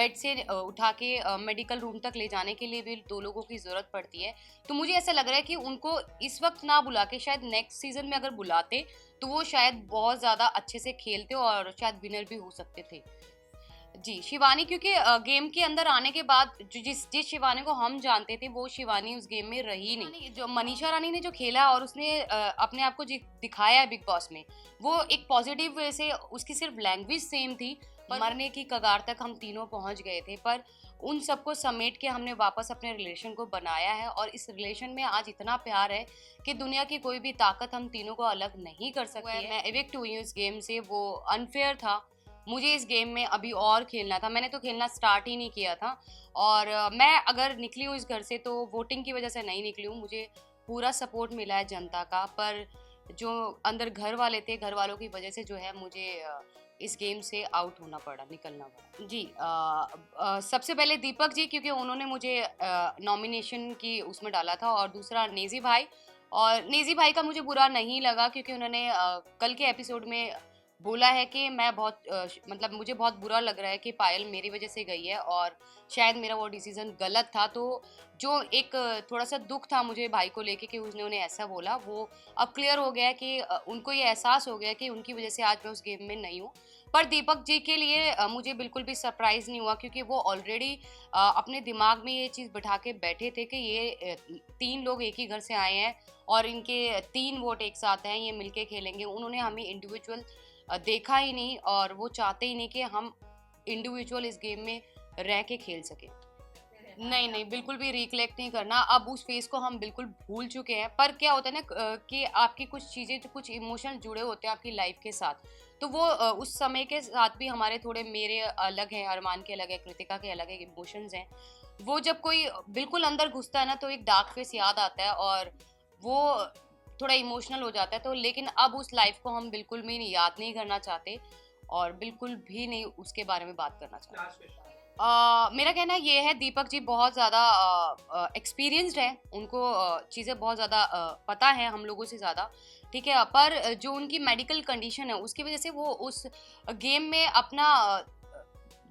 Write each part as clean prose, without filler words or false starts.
Bed से उठा के मेडिकल रूम तक ले जाने के लिए भी 2 लोगों की ज़रूरत पड़ती है। तो मुझे ऐसा लग रहा है कि उनको इस वक्त ना बुला के शायद नेक्स्ट सीज़न में अगर बुलाते तो वो शायद बहुत ज़्यादा अच्छे से खेलते और शायद विनर भी हो सकते थे। जी, शिवानी, क्योंकि गेम के अंदर आने के बाद जिस जिस शिवानी को हम जानते थे वो शिवानी उस गेम में रही नहीं। जो मनीषा रानी ने जो खेला और उसने अपने आप को दिखाया है बिग बॉस में, वो एक पॉजिटिव वे से, उसकी सिर्फ लैंग्वेज सेम थी पर मरने की कगार तक हम तीनों पहुंच गए थे, पर उन सबको समेट के हमने वापस अपने रिलेशन को बनाया है और इस रिलेशन में आज इतना प्यार है कि दुनिया की कोई भी ताकत हम तीनों को अलग नहीं कर सकती है। मैं एविक्ट हुई हूँ इस गेम से, वो अनफेयर था। मुझे इस गेम में अभी और खेलना था, मैंने तो खेलना स्टार्ट ही नहीं किया था। और मैं अगर निकली हूँ इस घर से तो वोटिंग की वजह से नहीं निकली हूँ, मुझे पूरा सपोर्ट मिला है जनता का, पर जो अंदर घर वाले थे, घर वालों की वजह से जो है मुझे इस गेम से आउट होना पड़ा, निकलना पड़ा। जी, सबसे पहले दीपक जी, क्योंकि उन्होंने मुझे नॉमिनेशन की उसमें डाला था, और दूसरा नेजी भाई। और नेजी भाई का मुझे बुरा नहीं लगा क्योंकि उन्होंने कल के एपिसोड में बोला है कि मैं बहुत मतलब मुझे बहुत बुरा लग रहा है कि पायल मेरी वजह से गई है और शायद मेरा वो डिसीजन गलत था। तो जो एक थोड़ा सा दुख था मुझे भाई को लेके कि उसने उन्हें ऐसा बोला, वो अब क्लियर हो गया कि उनको ये एहसास हो गया कि उनकी वजह से आज मैं उस गेम में नहीं हूँ। पर दीपक जी के लिए मुझे बिल्कुल भी सरप्राइज़ नहीं हुआ क्योंकि वो ऑलरेडी अपने दिमाग में ये चीज़ बिठा के बैठे थे कि ये 3 लोग एक ही घर से आए हैं और इनके 3 वोट एक साथ हैं, ये मिलके खेलेंगे। उन्होंने हमें इंडिविजुअल देखा ही नहीं और वो चाहते ही नहीं कि हम इंडिविजुअल इस गेम में रह के खेल सके। नहीं नहीं, बिल्कुल भी रिकलेक्ट नहीं करना, अब उस फेज को हम बिल्कुल भूल चुके हैं। पर क्या होता है ना कि आपकी कुछ चीज़ें, जो कुछ इमोशन जुड़े होते हैं आपकी लाइफ के साथ, तो वो उस समय के साथ भी हमारे थोड़े, मेरे अलग हैं, अरमान के अलग है, कृतिका के अलग है, इमोशंस हैं। वो जब कोई बिल्कुल अंदर घुसता है ना तो एक डार्क फेस याद आता है और वो थोड़ा इमोशनल हो जाता है। तो लेकिन अब उस लाइफ को हम बिल्कुल भी याद नहीं करना चाहते और बिल्कुल भी नहीं उसके बारे में बात करना चाहते। मेरा कहना ये है, दीपक जी बहुत ज़्यादा एक्सपीरियंस्ड है, उनको चीज़ें बहुत ज़्यादा पता है हम लोगों से ज़्यादा, ठीक है। पर जो उनकी मेडिकल कंडीशन है उसकी वजह से वो उस गेम में अपना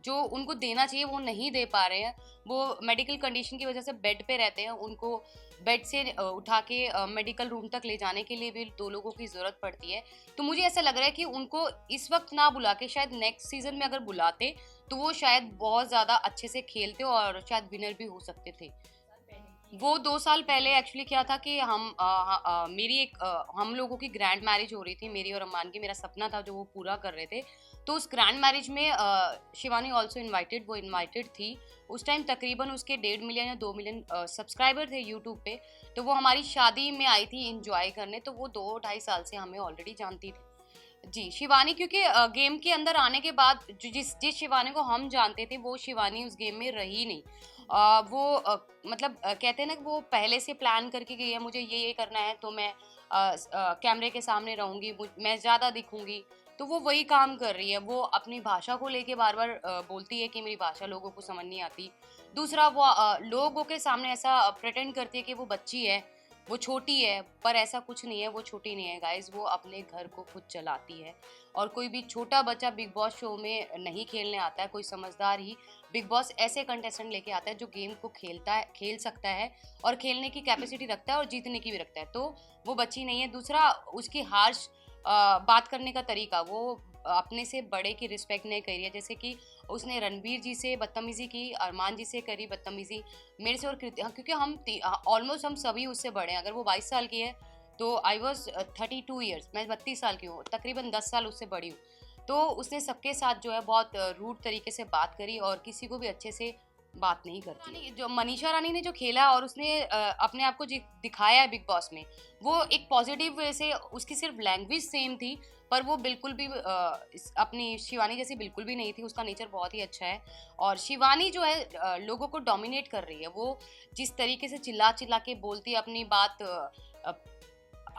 जो उनको देना चाहिए वो नहीं दे पा रहे हैं। वो मेडिकल कंडीशन की वजह से बेड पे रहते हैं, उनको बेड से उठा के मेडिकल रूम तक ले जाने के लिए भी 2 लोगों की ज़रूरत पड़ती है। तो मुझे ऐसा लग रहा है कि उनको इस वक्त ना बुला के शायद नेक्स्ट सीज़न में अगर बुलाते तो वो शायद बहुत ज़्यादा अच्छे से खेलते और शायद विनर भी हो सकते थे। वो 2 साल पहले एक्चुअली क्या था कि मेरी एक हम लोगों की ग्रैंड मैरिज हो रही थी, मेरी और अम्मान की, मेरा सपना था जो वो पूरा कर रहे थे। तो उस ग्रैंड मैरिज में शिवानी ऑल्सो इनवाइटेड, वो इनवाइटेड थी। उस टाइम तकरीबन उसके 1.5 मिलियन या 2 मिलियन सब्सक्राइबर थे यूट्यूब पे। तो वो हमारी शादी में आई थी इंजॉय करने, तो वो 2 ढाई साल से हमें ऑलरेडी जानती थी। जी, शिवानी, क्योंकि गेम के अंदर आने के बाद जिस जिस शिवानी को हम जानते थे वो शिवानी उस गेम में रही नहीं। वो मतलब कहते हैं ना कि वो पहले से प्लान करके गई है, मुझे ये करना है तो मैं कैमरे के सामने रहूँगी, मैं ज़्यादा दिखूँगी। तो वो वही काम कर रही है, वो अपनी भाषा को लेके बार बार बोलती है कि मेरी भाषा लोगों को समझ नहीं आती। दूसरा, वो लोगों के सामने ऐसा प्रेटेंड करती है कि वो बच्ची है, वो छोटी है, पर ऐसा कुछ नहीं है, वो छोटी नहीं है गाइज, वो अपने घर को खुद चलाती है। और कोई भी छोटा बच्चा बिग बॉस शो में नहीं खेलने आता है, कोई समझदार ही बिग बॉस ऐसे कंटेस्टेंट लेके आता है जो गेम को खेल सकता है और खेलने की कैपेसिटी रखता है और जीतने की भी रखता है। तो वो बच्ची नहीं है। दूसरा, उसकी हार्श बात करने का तरीका, वो अपने से बड़े की रिस्पेक्ट नहीं करी है, जैसे कि उसने रणवीर जी से बदतमीजी की, अरमान जी से करी बदतमीजी, मेरे से और कृति, क्योंकि हम ऑलमोस्ट हम सभी उससे बड़े हैं। अगर वो 22 साल की है तो आई वॉज 32 ईयर्स, मैं 32 साल की हूँ, तकरीबन 10 साल उससे बड़ी हूँ। तो उसने सबके साथ जो है बहुत रूड तरीके से बात करी और किसी को भी अच्छे से बात नहीं करती। जो मनीषा रानी ने जो खेला और उसने अपने आप को दिखाया है बिग बॉस में, वो एक पॉजिटिव वे से, उसकी सिर्फ लैंग्वेज सेम थी पर वो बिल्कुल भी अपनी शिवानी जैसी बिल्कुल भी नहीं थी। उसका नेचर बहुत ही अच्छा है और शिवानी जो है लोगों को डोमिनेट कर रही है। वो जिस तरीके से चिल्ला चिल्ला के बोलती है, अपनी बात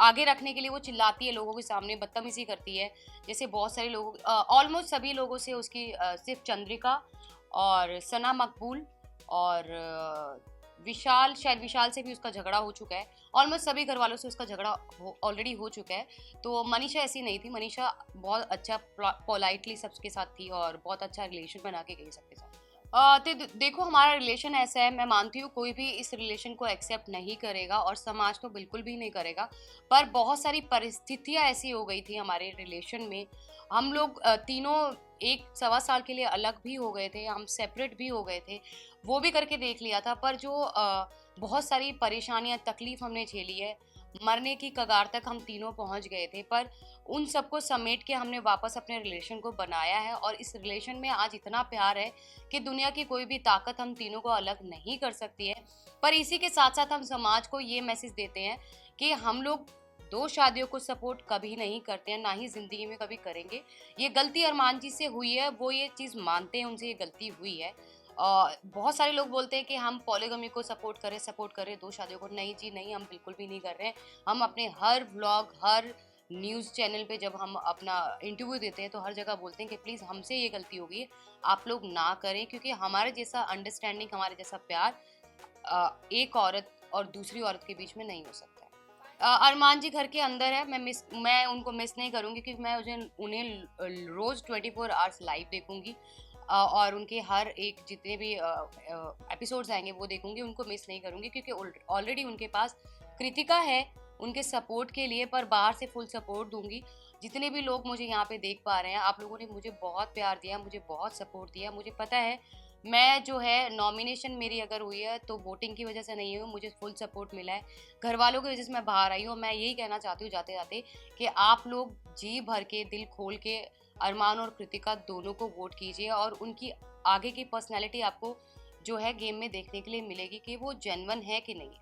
आगे रखने के लिए वो चिल्लाती है, लोगों के सामने बदतमीजी करती है। जैसे बहुत सारे लोग, ऑलमोस्ट सभी लोगों से उसकी सिर्फ चंद्रिका और सना मकबूल और विशाल, शायद विशाल से भी उसका झगड़ा हो चुका है। ऑलमोस्ट सभी घर वालों से उसका झगड़ा ऑलरेडी हो चुका है। तो मनीषा ऐसी नहीं थी, मनीषा बहुत अच्छा पोलाइटली सबके साथ थी और बहुत अच्छा रिलेशन बना के गई सबके साथ। देखो, हमारा रिलेशन ऐसा है, मैं मानती हूँ कोई भी इस रिलेशन को एक्सेप्ट नहीं करेगा और समाज तो बिल्कुल भी नहीं करेगा। पर बहुत सारी परिस्थितियाँ ऐसी हो गई थी हमारे रिलेशन में, हम लोग तीनों एक सवा साल के लिए अलग भी हो गए थे, हम सेपरेट भी हो गए थे, वो भी करके देख लिया था। पर जो बहुत सारी परेशानियाँ, तकलीफ हमने झेली है, मरने की कगार तक हम तीनों पहुंच गए थे। पर उन सबको समेट के हमने वापस अपने रिलेशन को बनाया है और इस रिलेशन में आज इतना प्यार है कि दुनिया की कोई भी ताकत हम तीनों को अलग नहीं कर सकती है। पर इसी के साथ साथ हम समाज को ये मैसेज देते हैं कि हम लोग दो शादियों को सपोर्ट कभी नहीं करते हैं, ना ही ज़िंदगी में कभी करेंगे। ये गलती अरमान जी से हुई है, वो ये चीज़ मानते हैं, उनसे ये गलती हुई है। बहुत सारे लोग बोलते हैं कि हम पॉलीगमी को सपोर्ट करें दो शादियों को। नहीं जी नहीं, हम बिल्कुल भी नहीं कर रहे हैं। हम अपने हर व्लॉग, हर न्यूज़ चैनल पे जब हम अपना इंटरव्यू देते हैं तो हर जगह बोलते हैं कि प्लीज़ हमसे ये गलती हो गई है, आप लोग ना करें, क्योंकि हमारे जैसा अंडरस्टैंडिंग, हमारे जैसा प्यार एक औरत और दूसरी औरत के बीच में नहीं हो सकता है। अरमान जी घर के अंदर है, मैं उनको मिस नहीं करूँगी, क्योंकि मैं उन्हें रोज़ 24 आवर्स लाइव देखूंगी और उनके हर एक जितने भी एपिसोड्स आएंगे वो देखूंगी, उनको मिस नहीं करूँगी, क्योंकि ऑलरेडी उनके पास कृतिका है उनके सपोर्ट के लिए। पर बाहर से फुल सपोर्ट दूंगी। जितने भी लोग मुझे यहाँ पे देख पा रहे हैं, आप लोगों ने मुझे बहुत प्यार दिया, मुझे बहुत सपोर्ट दिया। मुझे पता है मैं जो है, नॉमिनेशन मेरी अगर हुई है तो वोटिंग की वजह से नहीं हुई, मुझे फुल सपोर्ट मिला है घर वालों की वजह से मैं बाहर आई हूँ। मैं यही कहना चाहती हूँ जाते जाते कि आप लोग जी भर के, दिल खोल के अरमान और कृतिका दोनों को वोट कीजिए और उनकी आगे की पर्सनैलिटी आपको जो है गेम में देखने के लिए मिलेगी कि वो जेन्युइन है कि नहीं।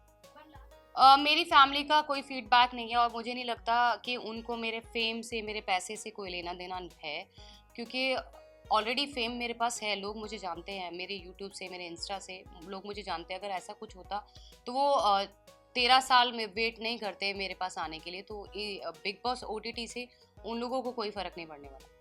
मेरी फैमिली का कोई फीडबैक नहीं है और मुझे नहीं लगता कि उनको मेरे फेम से, मेरे पैसे से कोई लेना देना है, क्योंकि ऑलरेडी फेम मेरे पास है। लोग मुझे जानते हैं, मेरे यूट्यूब से, मेरे इंस्टा से लोग मुझे जानते हैं। अगर ऐसा कुछ होता तो वो 13 साल में वेट नहीं करते मेरे पास आने के लिए। तो ये बिग बॉस OTT से उन लोगों को कोई फ़र्क नहीं पड़ने वाला।